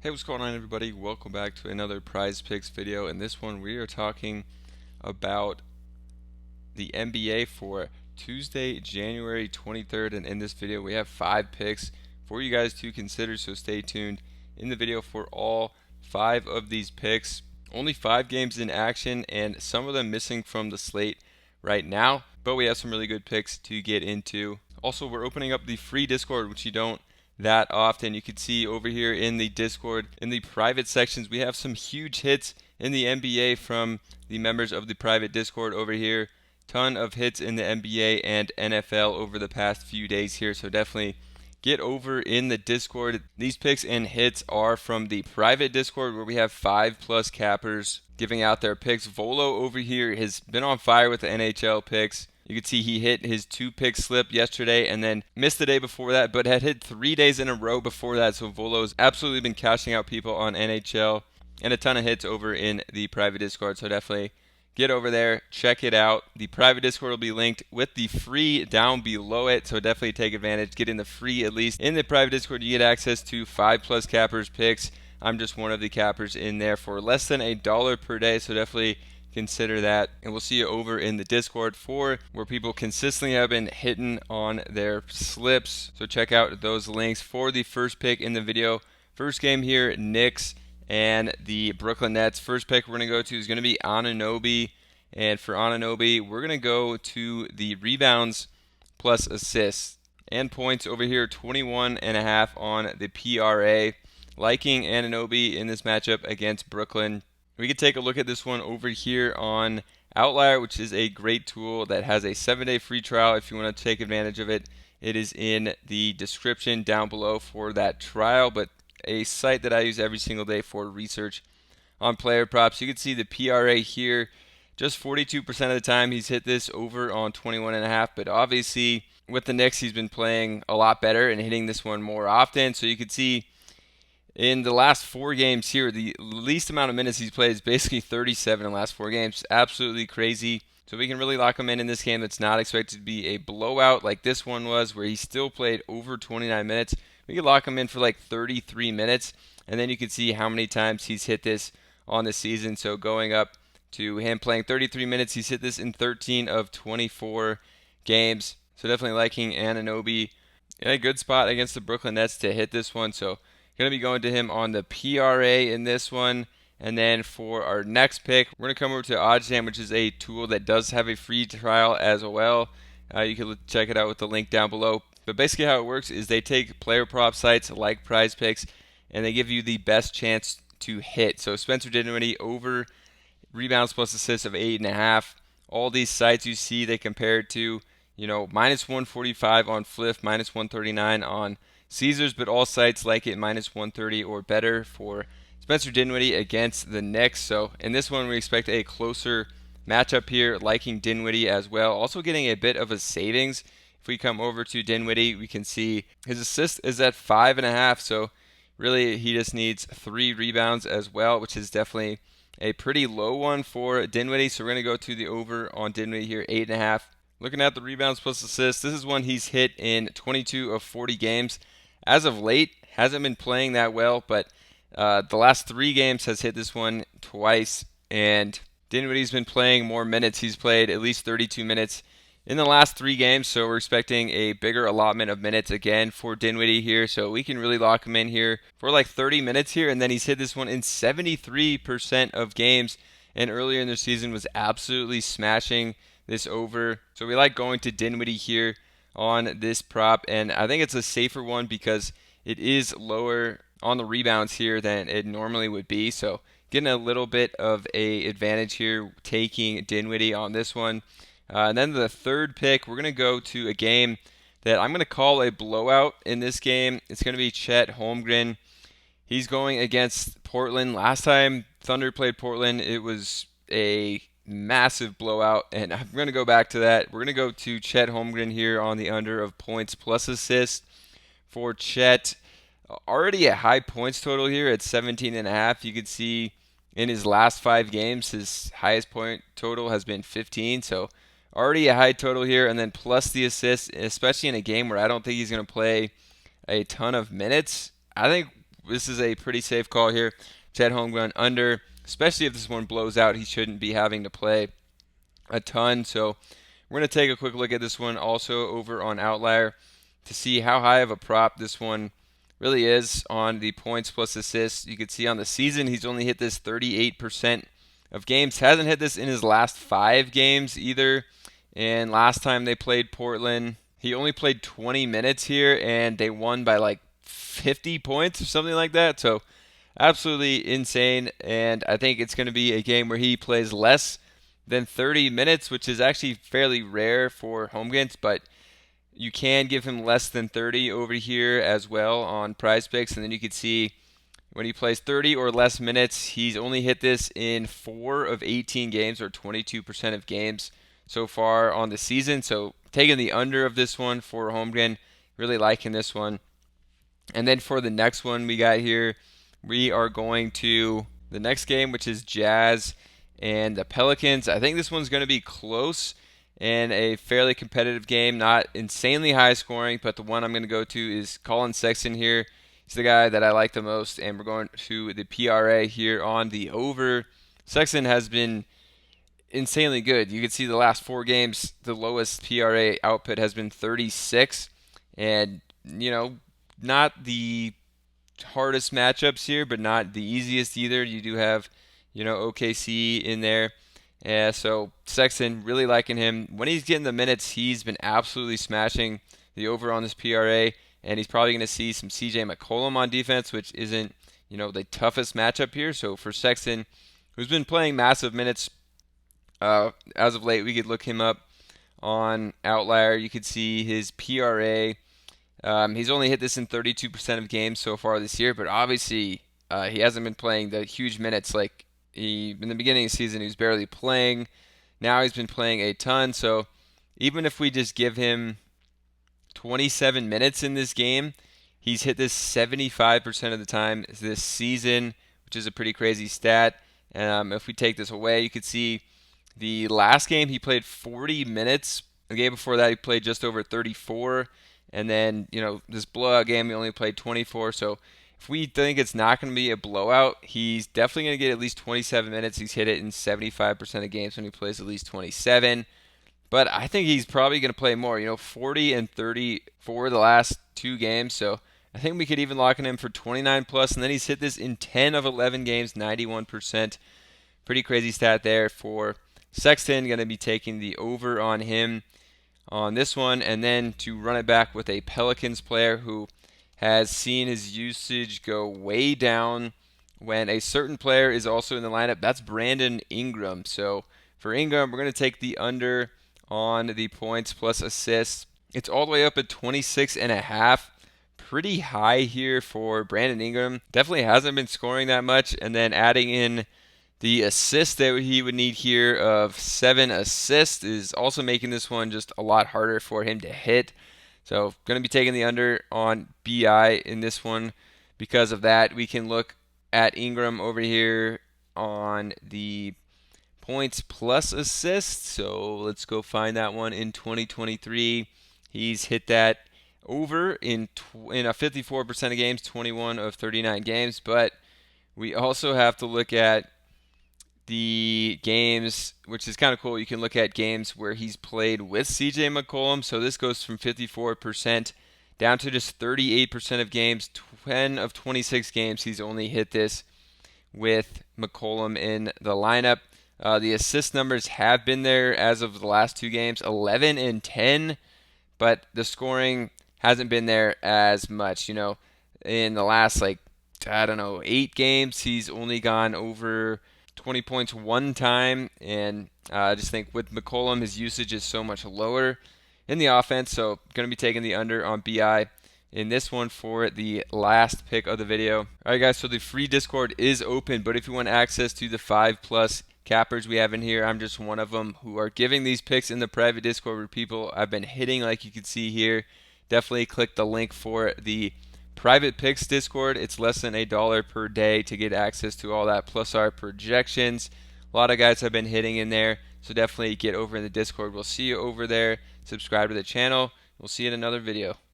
Hey, what's going on, everybody? Welcome back to another Prize Picks video. In this one, we are talking about the NBA for Tuesday, January 23rd. And in this video, we have 5 picks for you guys to consider. So stay tuned in the video for all 5 of these picks. Only 5 games in action, and some of them missing from the slate right now. But we have some really good picks to get into. Also, we're opening up the free Discord, which you don't that often. You can see over here in the Discord, in the private sections, we have some huge hits in the NBA from the members of the private Discord over here. Ton of hits in the NBA and NFL over the past few days here, so definitely get over in the Discord. These picks and hits are from the private Discord where we have 5+ cappers giving out their picks. Volo over here has been on fire with the NHL picks. You can see he hit his 2-pick slip yesterday and then missed the day before that, but had hit 3 days in a row before that. So Volo's absolutely been cashing out people on NHL and a ton of hits over in the private Discord. So definitely get over there, check it out. The private Discord will be linked with the free down below it, so definitely take advantage. Get in the free at least. In the private Discord, you get access to 5+ cappers picks. I'm just one of the cappers in there for less than $1 per day, so definitely consider that. And we'll see you over in the Discord for where people consistently have been hitting on their slips. So check out those links for the first pick in the video. First game here, Knicks and the Brooklyn Nets. First pick we're going to go to is going to be Anunoby. And for Anunoby, we're going to go to the rebounds plus assists and points over here, 21.5 on the PRA. Liking Anunoby in this matchup against Brooklyn. We could take a look at this one over here on Outlier, which is a great tool that has a 7-day free trial. If you want to take advantage of it, it is in the description down below for that trial, but a site that I use every single day for research on player props. You can see the PRA here, just 42% of the time he's hit this over on 21.5, but obviously with the Knicks he's been playing a lot better and hitting this one more often. So you can see in the last 4 games here, the least amount of minutes he's played is basically 37 in the last 4 games. Absolutely crazy. So we can really lock him in this game that's not expected to be a blowout like this one was, where he still played over 29 minutes. We could lock him in for like 33 minutes, and then you can see how many times he's hit this on the season. So going up to him playing 33 minutes, he's hit this in 13 of 24 games. So definitely liking Anunoby in a good spot against the Brooklyn Nets to hit this one. So going to be going to him on the PRA in this one. And then for our next pick, we're going to come over to OddsJam, which is a tool that does have a free trial as well. You can check it out with the link down below. But basically how it works is they take player prop sites like Prizepicks, and they give you the best chance to hit. So Spencer Dinwiddie over rebounds plus assists of 8.5. All these sites you see, they compare it to, minus 145 on Fliff, minus 139 on Caesars, but all sites like it minus 130 or better for Spencer Dinwiddie against the Knicks. So in this one, we expect a closer matchup here, liking Dinwiddie as well. Also getting a bit of a savings. If we come over to Dinwiddie, we can see his assist is at 5.5. So really, he just needs 3 rebounds as well, which is definitely a pretty low one for Dinwiddie. So we're going to go to the over on Dinwiddie here, 8.5. Looking at the rebounds plus assists, this is one he's hit in 22 of 40 games. As of late, hasn't been playing that well, but the last 3 games has hit this one twice, and Dinwiddie's been playing more minutes. He's played at least 32 minutes in the last 3 games, so we're expecting a bigger allotment of minutes again for Dinwiddie here, so we can really lock him in here for like 30 minutes here, and then he's hit this one in 73% of games, and earlier in the season was absolutely smashing this over. So we like going to Dinwiddie here on this prop, and I think it's a safer one because it is lower on the rebounds here than it normally would be. So getting a little bit of a advantage here, taking Dinwiddie on this one. And then the third pick, we're going to go to a game that I'm going to call a blowout in this game. It's going to be Chet Holmgren. He's going against Portland. Last time Thunder played Portland, it was a massive blowout, and I'm going to go back to that. We're going to go to Chet Holmgren here on the under of points plus assists for Chet. Already a high points total here at 17.5. You can see in his last 5 games, his highest point total has been 15. So already a high total here, and then plus the assists, especially in a game where I don't think he's going to play a ton of minutes. I think this is a pretty safe call here. Chet Holmgren under, especially if this one blows out. He shouldn't be having to play a ton. So we're going to take a quick look at this one also over on Outlier to see how high of a prop this one really is on the points plus assists. You can see on the season he's only hit this 38% of games. Hasn't hit this in his last 5 games either. And last time they played Portland, he only played 20 minutes here and they won by like 50 points or something like that. So absolutely insane. And I think it's going to be a game where he plays less than 30 minutes, which is actually fairly rare for Holmgren, but you can give him less than 30 over here as well on Prizepicks, and then you can see when he plays 30 or less minutes, he's only hit this in 4 of 18 games, or 22% of games so far on the season. So taking the under of this one for Holmgren, really liking this one. And then for the next one we got here, we are going to the next game, which is Jazz and the Pelicans. I think this one's going to be close and a fairly competitive game, not insanely high scoring, but the one I'm going to go to is Colin Sexton here. He's the guy that I like the most, and we're going to the PRA here on the over. Sexton has been insanely good. You can see the last 4 games, the lowest PRA output has been 36, and not the hardest matchups here, but not the easiest either. You do have, OKC in there. Yeah, so Sexton, really liking him. When he's getting the minutes, he's been absolutely smashing the over on this PRA, and he's probably going to see some CJ McCollum on defense, which isn't, the toughest matchup here. So for Sexton, who's been playing massive minutes as of late, we could look him up on Outlier. You could see his PRA. He's only hit this in 32% of games so far this year, but obviously he hasn't been playing the huge minutes like in the beginning of the season. He was barely playing. Now he's been playing a ton. So even if we just give him 27 minutes in this game, he's hit this 75% of the time this season, which is a pretty crazy stat. If we take this away, you could see the last game he played 40 minutes. The game before that he played just over 34. And then, this blowout game he only played 24. So if we think it's not going to be a blowout, he's definitely going to get at least 27 minutes. He's hit it in 75% of games when he plays at least 27. But I think he's probably going to play more, 40 and 30 for the last 2 games. So I think we could even lock in him for 29 plus. And then he's hit this in 10 of 11 games, 91%. Pretty crazy stat there for Sexton. Going to be taking the over on him on this one. And then to run it back with a Pelicans player who has seen his usage go way down when a certain player is also in the lineup. That's Brandon Ingram. So for Ingram, we're going to take the under on the points plus assists. It's all the way up at 26.5. Pretty high here for Brandon Ingram. Definitely hasn't been scoring that much. And then adding in the assist that he would need here of 7 assists is also making this one just a lot harder for him to hit. So going to be taking the under on BI in this one. Because of that, we can look at Ingram over here on the points plus assists. So let's go find that one in 2023. He's hit that over in a 54% of games, 21 of 39 games. But we also have to look at the games, which is kind of cool. You can look at games where he's played with CJ McCollum. So this goes from 54% down to just 38% of games. 10 of 26 games he's only hit this with McCollum in the lineup. The assist numbers have been there as of the last 2 games, 11 and 10, but the scoring hasn't been there as much. In the last 8 games, he's only gone over 20 points 1 time, and I just think with McCollum, his usage is so much lower in the offense. So going to be taking the under on BI in this one for the last pick of the video. All right, guys, so the free Discord is open, but if you want access to the 5+ cappers we have in here, I'm just one of them who are giving these picks in the private Discord where people I've been hitting, like you can see here. Definitely click the link for the private picks Discord. It's less than $1 per day to get access to all that, plus our projections. A lot of guys have been hitting in there, so definitely get over in the Discord. We'll see you over there. Subscribe to the channel. We'll see you in another video.